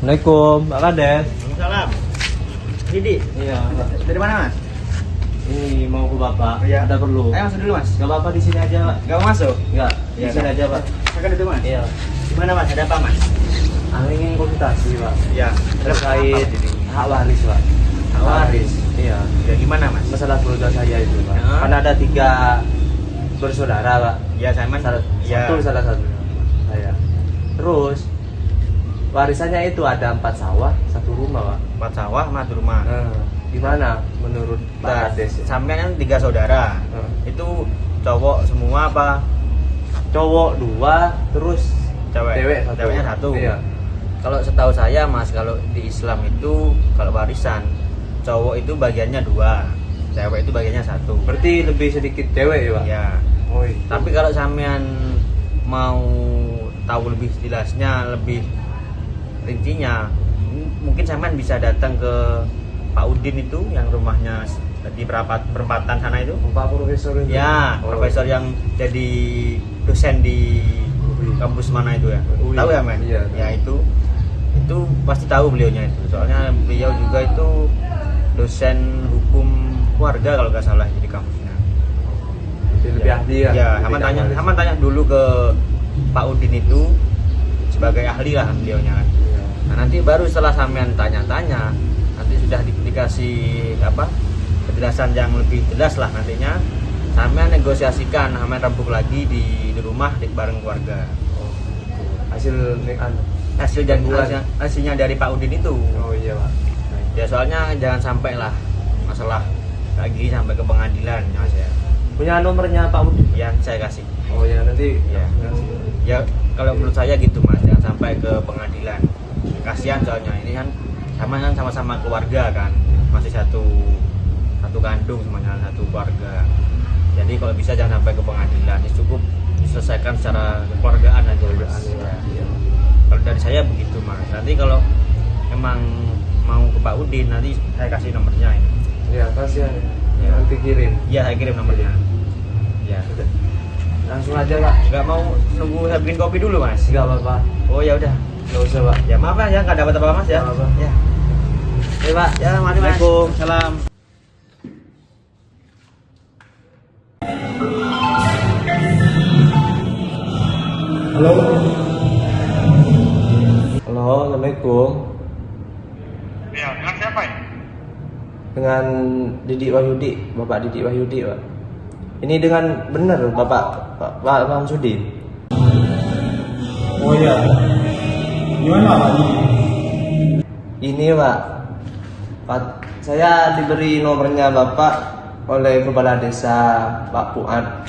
Assalamualaikum, Pak Kades. Salam. Didi. Iya, Pak. Dari mana, Mas? Ini mau ke Bapak. Iya. Ada perlu. Ayo masuk dulu, Mas. Gak apa-apa di sini aja, Pak. Gak mau masuk? Enggak, di Iya, sini dah. aja, Pak. Silakan itu, Mas. Iya. Gimana, Mas? Ada apa, Mas? Aku ingin konsultasi, Pak. Iya. Terkait hak waris, Pak. Hak waris? Iya. Ya gimana, Mas? Masalah keluarga saya itu, Pak. Ya. Kan ada 3 bersaudara, Pak. Ya, saya Salah satu saya. Terus warisannya itu ada 4 sawah, 1 rumah, Pak. 4 sawah, 4 rumah. Gimana menurut Pak Nah, Kades? sampean kan 3 saudara. Itu cowok semua apa? Cowok 2, terus Cewek. satu. Ceweknya 1. Iya. Kalau setahu saya, Mas, kalau di Islam itu kalau warisan cowok itu bagiannya 2, cewek itu bagiannya 1. Berarti lebih sedikit cewek ya, Pak? Ya. Oh, iya. Tapi kalau sampean mau tahu lebih jelasnya, lebih rincinya, mungkin sampean bisa datang ke Pak Udin itu yang rumahnya di perempatan sana itu. Pak Profesor itu? Ya, Oh. profesor yang jadi dosen di kampus mana itu ya? UI. Tahu ya, Men? Iya. Ya itu pasti tahu beliaunya itu. Soalnya beliau juga itu dosen hukum keluarga kalau nggak salah di kampusnya. Jadi lebih ahli ya? Ya, Lebih ahli. Haman tanya dulu ke Pak Udin itu sebagai ahli lah beliaunya kan. Iya. Nah, nanti baru setelah sampean tanya-tanya, nanti sudah dikasih apa? Penjelasan yang lebih jelas lah nantinya. Sampean negosiasikan, sampean rembuk lagi di rumah bareng keluarga. Oh, gitu. Hasilnya dari Pak Udin itu. Oh iya, Pak. Ya soalnya jangan sampai lah masalah lagi sampai ke pengadilan ya, Mas ya. Punya nomornya Pak Udin? Ya saya kasih. Oh ya, nanti Ya. Ya kalau menurut saya gitu, Mas, jangan sampai ke pengadilan. Kasihan soalnya ini kan sama-sama keluarga kan, masih satu kandung semuanya, satu keluarga. Jadi kalau bisa jangan sampai ke pengadilan, ini cukup diselesaikan secara kekeluargaan aja. Mas. Iya. Kalau dari saya begitu, Mas. Nanti kalau emang mau ke Pak Udin, nanti saya kasih nomornya ini. Iya, kasihan. Ya. Nanti kirim. Iya, saya kirim nomornya. Ya. Langsung aja, Pak. Nggak mau nunggu saya bikin kopi dulu, Mas? Enggak apa-apa. Oh ya udah. Enggak usah, Pak. Ya maaf lah ya, nggak dapat apa-apa, Mas ya. Nggak apa-apa. Ya. Oke, Pak. Ya, mari, Mas. Assalamualaikum. Salam. Halo. Halo, Assalamualaikum. Ya, dengan siapa ya? Dengan Didik Wahyudi, Bapak Didik Wahyudi, Pak. Ini dengan benar Bapak Pak Samsudin. Oh iya. Gimana Pak? Ini Pak, saya diberi nomornya Bapak oleh Kepala Desa Pak Puan.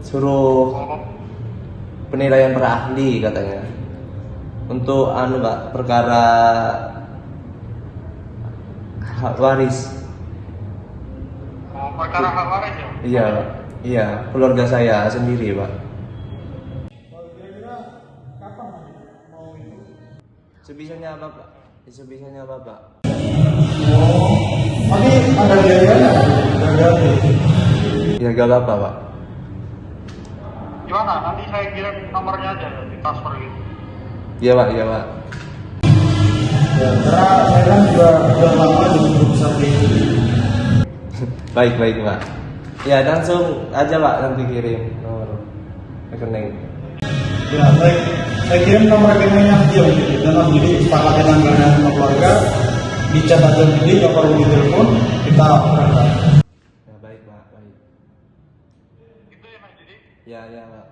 Suruh penilaian para ahli katanya. Untuk Pak, perkara hak waris. Oh, perkara hak waris ya? Iya, Pak. Iya, keluarga saya sendiri, Pak. Kira-kira kapan mau itu? Sebisanya Bapak. Sebisanya Bapak. Tapi ada biayanya? Ada. Ya gak apa-apa, Pak. Gimana? Nanti saya kirim nomornya aja ya, di transfer gitu. Iya, Pak. Iya, Pak. Ya, karena saya kan juga udah lama di grup besar ini. Baik, Pak. Ya, langsung aja, Pak, nanti kirim nomor rekening. Ya, saya kirim nomor rekeningnya dia gitu. Dan jadi sepakatnya langganan sama keluarga, dicat aja jadi nggak perlu ditelepon, kita berangkat. Ya, baik, Pak. Baik. Itu ya Mas Didi. Ya, Pak.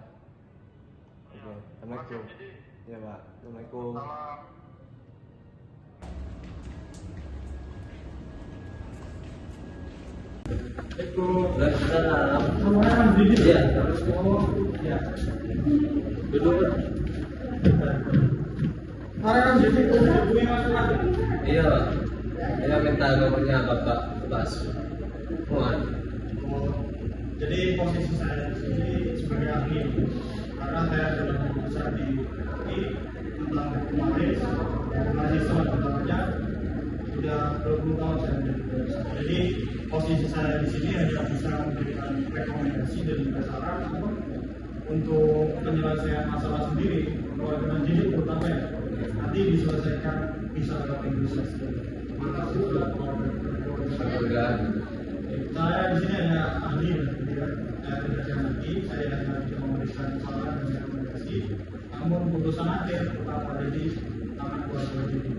Oke. Assalamualaikum. Ya, Pak. Assalamualaikum. Salam. Karena kan jadi hubungi masalah. Iya, Pak. Saya minta nomornya Bapak Bas. Puan. Jadi posisi saya di sini sebagai ahli, karena saya sudah besar di UI tentang hukum waris, mahasiswa pertamanya sudah 20 tahun saya menjadi dosen. Jadi posisi saya di sini hanya bisa memberikan rekomendasi dan juga saran untuk penyelesaian masalah sendiri keluarga mendidik terutama ya. nanti diselesaikan bisa lewat negosiasi. Maka sudah keluarga. Saya di sini hanya ahli dan tidak lagi. Saya hanya bisa memberikan saran dan rekomendasi. Namun putusan akhir tetap ada di tangan keluarga ini.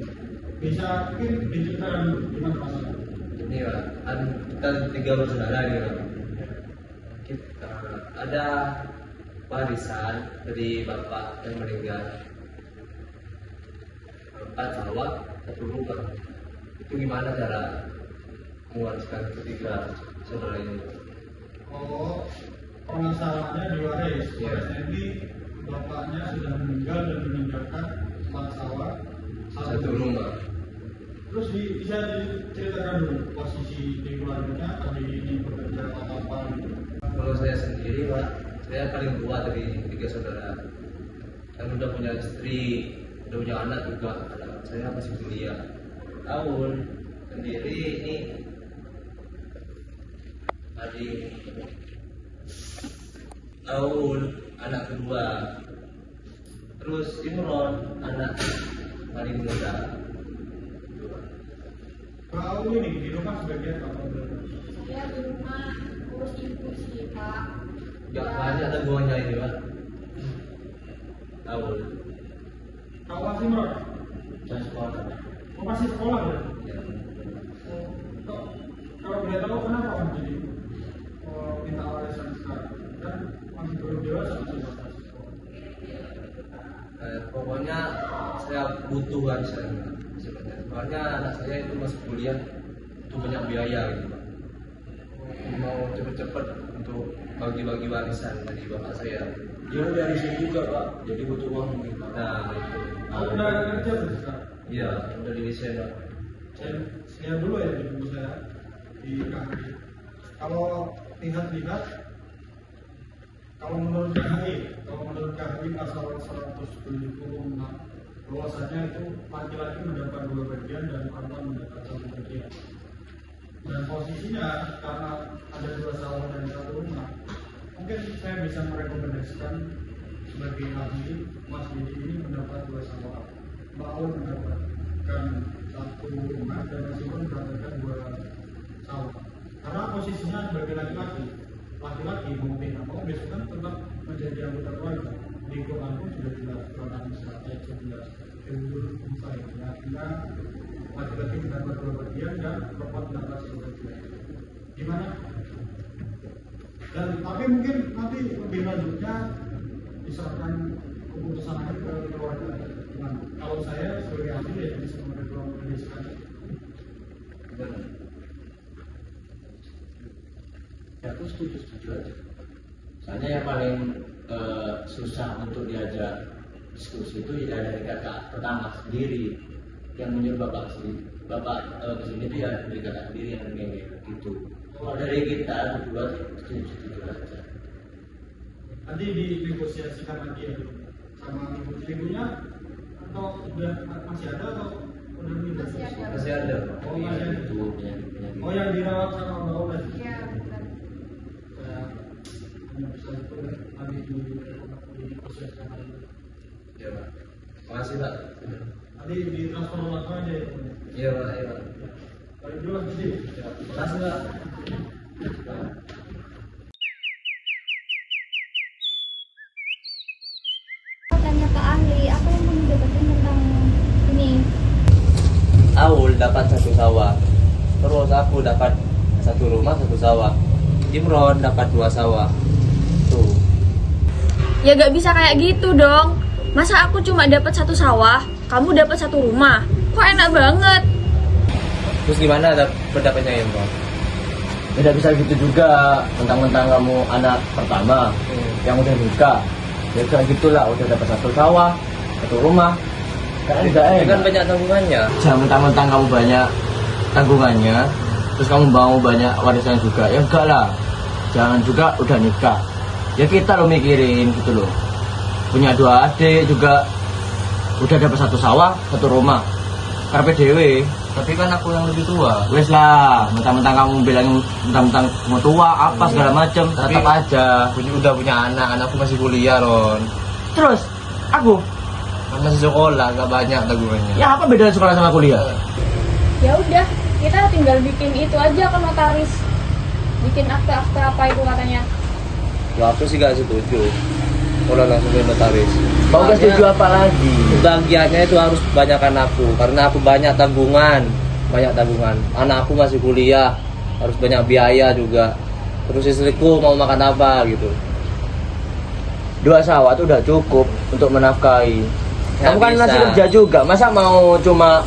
Bisa mungkin diceritakan gimana masalah? Ini Pak, kan kita 3 bersaudara gitu Pak. Kita ada warisan dari bapak yang meninggal 4 sawah 1 rumah. Itu gimana cara mewariskan ketiga saudara ini? Oh, permasalahannya diwaris. Warisnya ini bapaknya sudah meninggal dan meninggalkan 4 sawah 1 rumah. Terus bisa diceritakan dulu posisi di keluarganya, tadi ini bekerja atau apa gitu. Kalau saya sendiri Pak, saya paling tua dari 3 saudara. Dan udah punya istri, udah punya anak juga. Saya masih kuliah. Tahun sendiri ini adik Tahun anak kedua. Terus Imron anak paling muda. Kau ini di rumah sebagai apa? Saya di rumah urus ibu sih Pak. Gak banyak tanggungannya ini Pak. Tahun. Kau masih merot? Saya sekolah. Kau masih sekolah ya? Ya. Kalau boleh tahu kenapa Om jadi minta warisan sekarang? Kan masih belum dewasa masih dewasa. Pokoknya saya butuh warisan sebenarnya. Soalnya anak saya itu masih kuliah, itu banyak biaya gitu Pak. Mau cepet-cepet untuk bagi-bagi warisan dari bapak saya. Dia dari sini juga Pak, jadi butuh uang nih. Nah itu. Kau udah kerja belum sekarang? Iya, udah di desain Pak. Saya dulu ya di ibu saya di KHI. Kalau lihat-lihat, kalau menurut KHI pasal 176 bahwasanya itu laki-laki mendapat 2 bagian dan perempuan mendapat 1 bagian. Dan posisinya karena ada 2 sawah dan 1 rumah, mungkin saya bisa merekomendasikan sebagai ahli Mas Didi ini mendapat 2 sawah, Mbak Aul mendapatkan 1 rumah dan Mas Ibu mendapatkan 2 sawah. Karena posisinya sebagai laki-laki mau tidak mau besok kan tetap menjadi anggota keluarga. Di Quran pun sudah jelas, Quran ayat 11 artinya laki-laki mendapat 2 bagian dan perempuan mendapat 1 bagian. Gimana? Dan tapi mungkin nanti lebih lanjutnya diserahkan keputusan akhir ke keluarga. Gimana? Kalau saya sebagai ahli ya bisa merekomendasikan. Ya aku setuju aja. Soalnya yang paling susah untuk diajak diskusi itu ya dari kakak pertama sendiri yang menyuruh bapak kesini itu ya dari kakak sendiri yang ngomong gitu. Kalau dari kita berdua setuju aja. Nanti dinegosiasikan lagi ya sama ibunya atau udah masih ada atau udah pindah? Masih ada. Oh masih ada. Itu Oh yang dirawat sama Mbak Ola. Iya benar. Hanya bisa itu nanti dinegosiasikan lagi. Ya Pak. Makasih Pak. Nanti ditransfer langsung aja ya. Iya Pak. Iya Pak. Balik dulu Mas Didi. Makasih Pak. Tanya Pak ahli, apa yang mau didebatin tentang ini? Aul dapat 1 sawah, terus aku dapat 1 rumah 1 sawah, Imron dapat 2 sawah. Tuh. Ya gak bisa kayak gitu dong. Masa aku cuma dapat 1 sawah, kamu dapat 1 rumah? Kok enak banget? Terus gimana pendapatnya Imron? tidak bisa gitu juga, mentang-mentang kamu anak pertama yang udah nikah. Ya kayak gitulah, udah dapat 1 sawah, 1 rumah. Kan tidak Ini kan enak. banyak tanggungannya. Jangan mentang-mentang kamu banyak tanggungannya, terus kamu mau banyak warisan juga. Ya enggak lah. Jangan juga udah nikah. Ya kita lo mikirin gitu loh. Punya 2 adik juga udah dapat 1 sawah, 1 rumah. Karpe dewe. Tapi kan aku yang lebih tua. Wes lah, mentang-mentang kamu bilang mentang-mentang mau tua apa segala macam, Tapi- tetap aja. Udah punya anak, anakku masih kuliah Ron. Terus aku Masih sekolah, gak banyak tabungannya. Ya apa bedanya sekolah sama kuliah? Ya udah, kita tinggal bikin itu aja ke notaris. Bikin akte-akte apa itu katanya. Ya aku sih gak setuju. Kalau langsung ke notaris. Mau gak setuju apa lagi? Bagiannya itu harus banyakkan aku, karena aku banyak tanggungan. Anak aku masih kuliah, harus banyak biaya juga. Terus istriku mau makan apa gitu. 2 sawah tuh udah cukup untuk menafkahi. Nggak Kamu kan bisa. masih kerja juga, masa mau cuma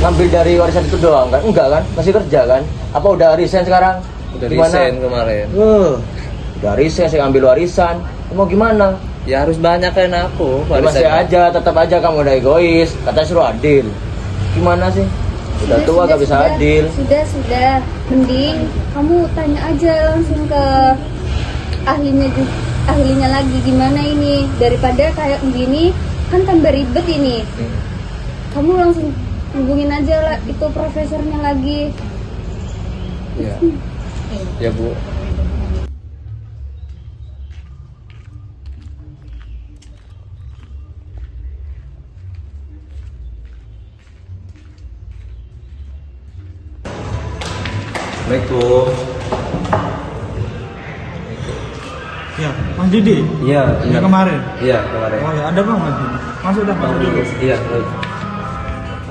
ngambil dari warisan itu doang kan? Enggak kan? Masih kerja kan? Apa udah resign sekarang? Udah resign kemarin. Udah resign, saya ambil warisan. Mau gimana? Ya harus banyak kan aku. Ya, masih aja, tetap aja kamu udah egois. Katanya suruh adil. Gimana sih? Udah tua gak bisa adil. Sudah. Mending kamu tanya aja langsung ke ahlinya lagi gimana ini, daripada kayak begini kan tambah ribet ini. Kamu langsung hubungin aja lah itu profesornya lagi. Ya. Ya Bu. Assalamualaikum. Ya, Mas Didi. Iya. Ya kemarin. Iya kemarin. Oh ya, ada Bang Mas Didi. Masuk dah, masuk dulu. Iya. Baik.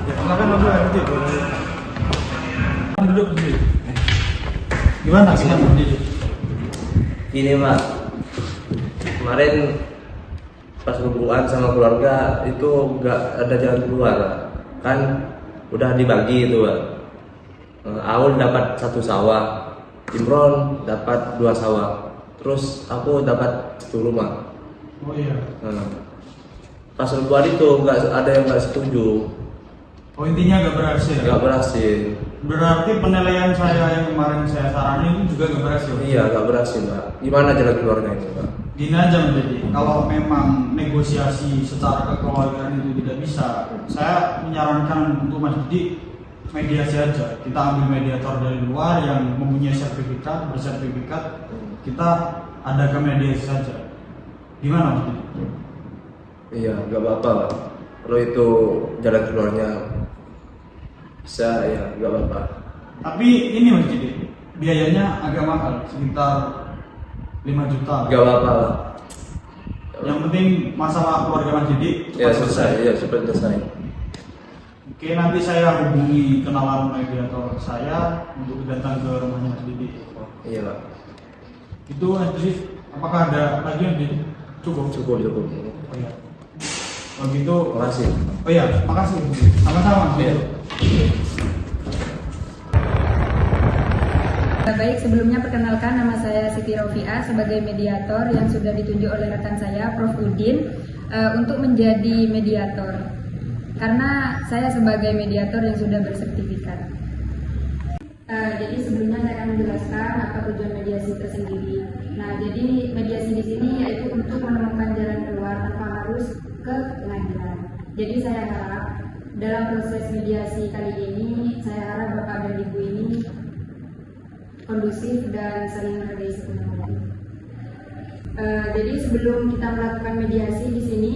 Ya, silakan masuk Mas Didi. Duduk Mas Didi. Gimana Mas Didi? Ini Mas, kemarin pas hubungan sama keluarga itu nggak ada jalan keluar, kan udah dibagi itu Pak. Aul dapat 1 sawah, Imron dapat 2 sawah, terus aku dapat 1 rumah. Oh iya. Pas hubungan itu nggak ada yang nggak setuju, Oh intinya gak berhasil. nggak berhasil. Berarti penilaian saya yang kemarin saya saranin itu juga gak berhasil. Iya nggak berhasil Pak. Gimana jalan keluarnya itu Pak? Gini aja menjadi, kalau memang negosiasi secara kekeluargaan itu tidak bisa, saya menyarankan untuk Mas Didi mediasi aja. Kita ambil mediator dari luar yang mempunyai sertifikat, bersertifikat, kita adakan mediasi saja. Gimana Mas Didi? Iya nggak apa-apa Pak. Kalau itu jalan keluarnya bisa ya nggak apa-apa. Tapi ini Mas Didi, biayanya agak mahal, sekitar 5 juta. Nggak apa-apa Pak. Yang penting masalah keluarga Mas Didi Ya selesai, ya cepat selesai. Oke, nanti saya hubungi kenalan mediator saya untuk datang ke rumahnya Mas Didi. Iya Pak. Itu Mas Didi, apakah ada lagi yang Didi? Cukup. Cukup. Oh iya. Kalau gitu, Makasih. oh iya, makasih. Sama-sama. Iya. Baik, sebelumnya perkenalkan nama saya Siti Rofiah sebagai mediator yang sudah ditunjuk oleh rekan saya, Prof. Udin, untuk menjadi mediator. Karena saya sebagai mediator yang sudah bersertifikat. Jadi sebelumnya saya akan menjelaskan apa tujuan mediasi tersendiri. Nah, jadi mediasi di sini yaitu untuk menemukan jalan keluar tanpa harus ke pengadilan. Jadi saya harap dalam proses mediasi kali ini, saya harap Bapak dan Ibu ini kondusif dan saling menghargai satu sama lain. Jadi sebelum kita melakukan mediasi di sini,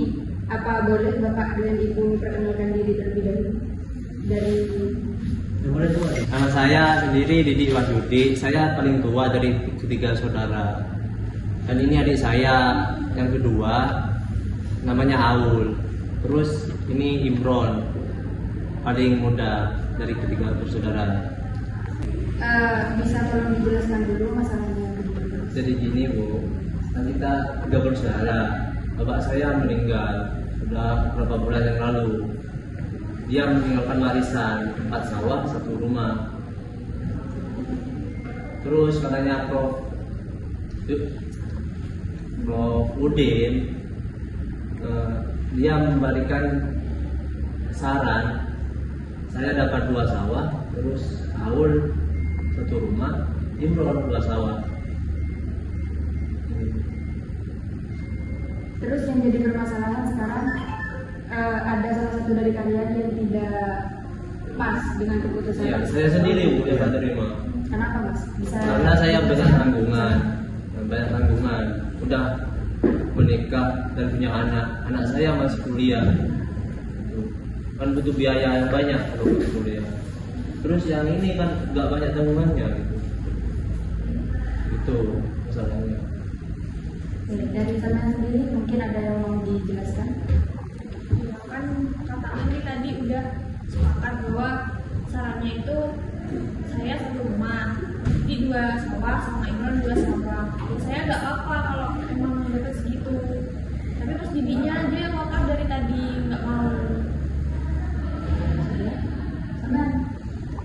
apa boleh Bapak dan Ibu memperkenalkan diri terlebih dahulu? Dari Nama saya sendiri Didi Wahyudi. Saya paling tua dari ketiga saudara. Dan ini adik saya yang kedua, namanya Aul. Terus ini Imron, paling muda dari ketiga bersaudara. bisa tolong dijelaskan dulu masalahnya. Jadi gini Bu, kan kita tiga bersaudara. Bapak saya meninggal sudah beberapa bulan yang lalu. Dia meninggalkan warisan 4 sawah, 1 rumah. Terus katanya Prof Udin, dia memberikan saran. Saya dapat 2 sawah, terus Aul 1 rumah, Imron 2 sawah. Terus yang jadi permasalahan sekarang ada salah satu dari kalian yang tidak pas dengan keputusan. Ya, saya sendiri Bu yang tak terima. Kenapa Mas? Bisa Karena saya banyak tanggungan. Udah menikah dan punya anak saya masih kuliah gitu. Kan butuh biaya yang banyak kalau butuh kuliah. Terus yang ini kan nggak banyak tanggungannya gitu. Itu masalahnya. Dari teman sendiri mungkin ada yang mau dijelaskan? Ya kan kata Andri tadi udah sepakat bahwa sarannya itu saya satu rumah, jadi 2 sawah sama Imran 2 sawah. Ya, saya nggak apa-apa kalau emang dapat segitu. Tapi pas bibinya dia yang ngotot dari tadi nggak mau.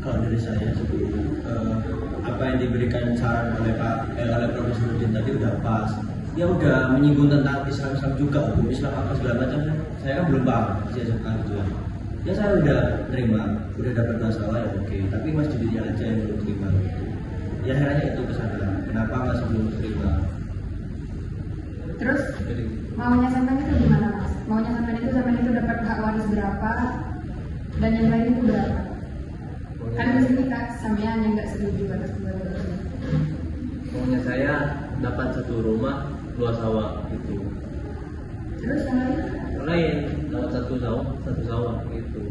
Kalau dari saya seperti apa yang diberikan saran oleh oleh Profesor Udin tadi udah pas. Dia udah menyinggung tentang Islam juga, hukum Islam apa segala macam. Saya kan belum paham SMK gitu ya. Ya saya udah terima, udah dapat masalah ya oke. Tapi Mas Juditnya aja yang belum terima. Ya akhirnya itu kesadaran. Kenapa masih belum terima? Terus maunya sampai itu gimana Mas? Maunya sampai itu dapat hak waris berapa dan yang lain itu berapa? Kan di sini Kak sampean yang nggak setuju atas keluarga. Maunya saya dapat 1 rumah 2 sawah gitu. Terus yang lain? Yang lain dapat 1 sawah gitu.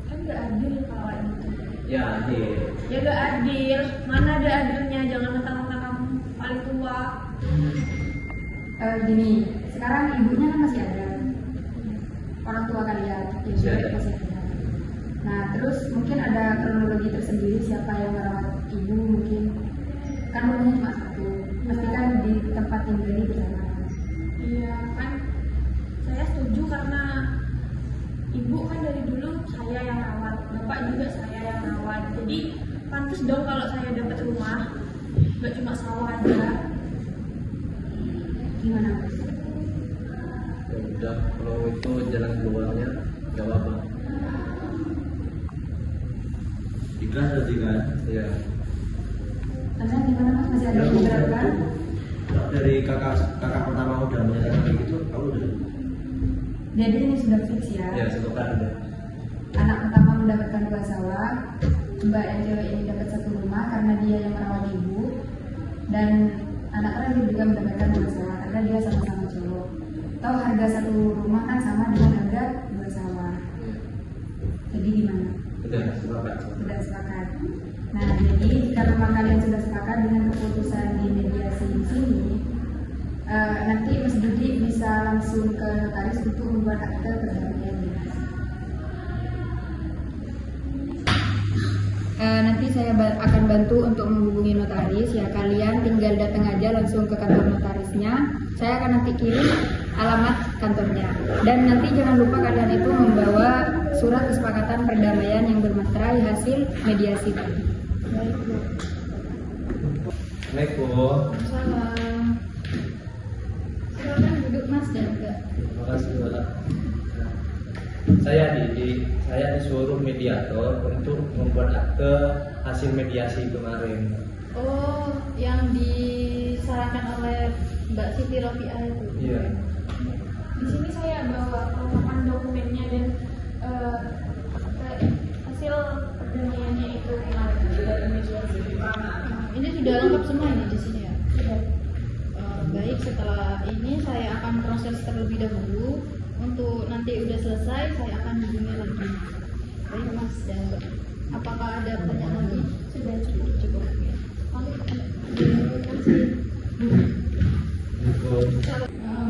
Kan nggak adil kalau itu. Ya adil. Ya nggak adil. Mana ada adilnya? Jangan mentang-mentang kamu paling tua. Gini, sekarang ibunya kan masih ada. Orang tua kalian, Masih ada. masih ada. Nah, terus mungkin ada kronologi tersendiri siapa yang merawat ibu mungkin. Kan rumahnya cuma 1, pasti kan di tempat tinggal bersama. Iya kan, saya setuju karena ibu kan dari dulu saya yang rawat, bapak juga saya yang rawat. Jadi pantas dong kalau saya dapat rumah, nggak cuma sawah aja. Gimana Mas? Ya udah, kalau itu jalan keluarnya nggak apa-apa. Ikhlas berarti kan? Ya. Anda gimana Mas? Masih ada yang diberangkan? Dari kakak pertama udah menyatakan kayak gitu, kamu udah? Jadi ini sudah fix ya? Ya sepakat udah. Anak pertama mendapatkan 2 sawah, mbak yang cewek ini dapat 1 rumah karena dia yang merawat ibu, dan anak terakhir juga mendapatkan 2 sawah karena dia sama-sama cowok. Tahu harga 1 rumah kan sama dengan harga 2 sawah. Jadi gimana? Udah sepakat. Sudah sepakat. Nah, jadi jika memang kalian sudah sepakat dengan keputusan di mediasi di sini, nanti Mas Dudi bisa langsung ke notaris untuk membuat akte perdamaian. Nanti saya akan bantu untuk menghubungi notaris ya, kalian tinggal datang aja langsung ke kantor notarisnya. Saya akan nanti kirim alamat kantornya, dan nanti jangan lupa kalian itu membawa surat kesepakatan perdamaian yang bermaterai hasil mediasi tadi. Baik Bu. Assalamualaikum. Salam. Silakan duduk Mas dan enggak. Terima kasih Bapak. Saya disuruh mediator untuk membuat akte hasil mediasi kemarin. Oh, yang disarankan oleh Mbak Siti Rofiah itu. Iya. Di sini saya bawa kelengkapan dokumennya dan hasil perdamaiannya itu kemarin dari mediasi. Ini sudah lengkap semua ini di sini ya. Sudah. Baik, setelah ini saya akan proses terlebih dahulu. Untuk nanti udah selesai, saya akan hubungi lagi. Baik Mas, dan apakah ada pertanyaan lagi? Sudah Cukup.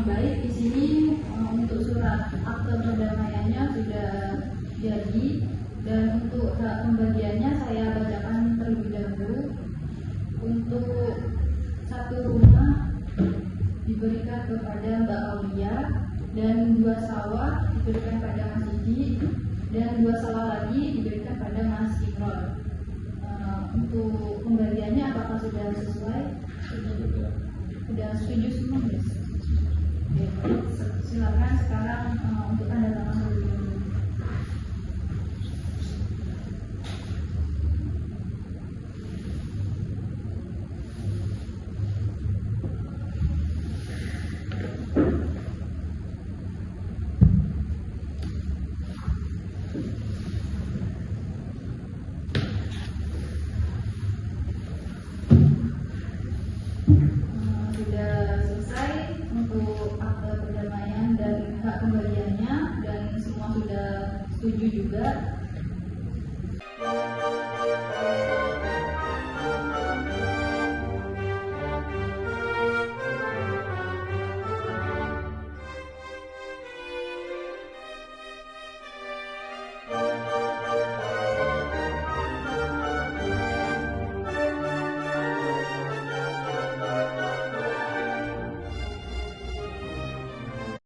Baik, di sini untuk surat akte perdamaiannya sudah jadi, dan untuk hak pembagiannya saya bacakan terlebih dahulu. Untuk 1 rumah diberikan kepada Mbak Aulia, dan 2 sawah diberikan pada Mas Didi, dan 2 sawah lagi diberikan pada Mas Imron. Untuk pembagiannya apakah sudah sesuai? Sudah setuju semua? Oke, silakan sekarang untuk tanda tangan dulu. Sudah selesai. setuju juga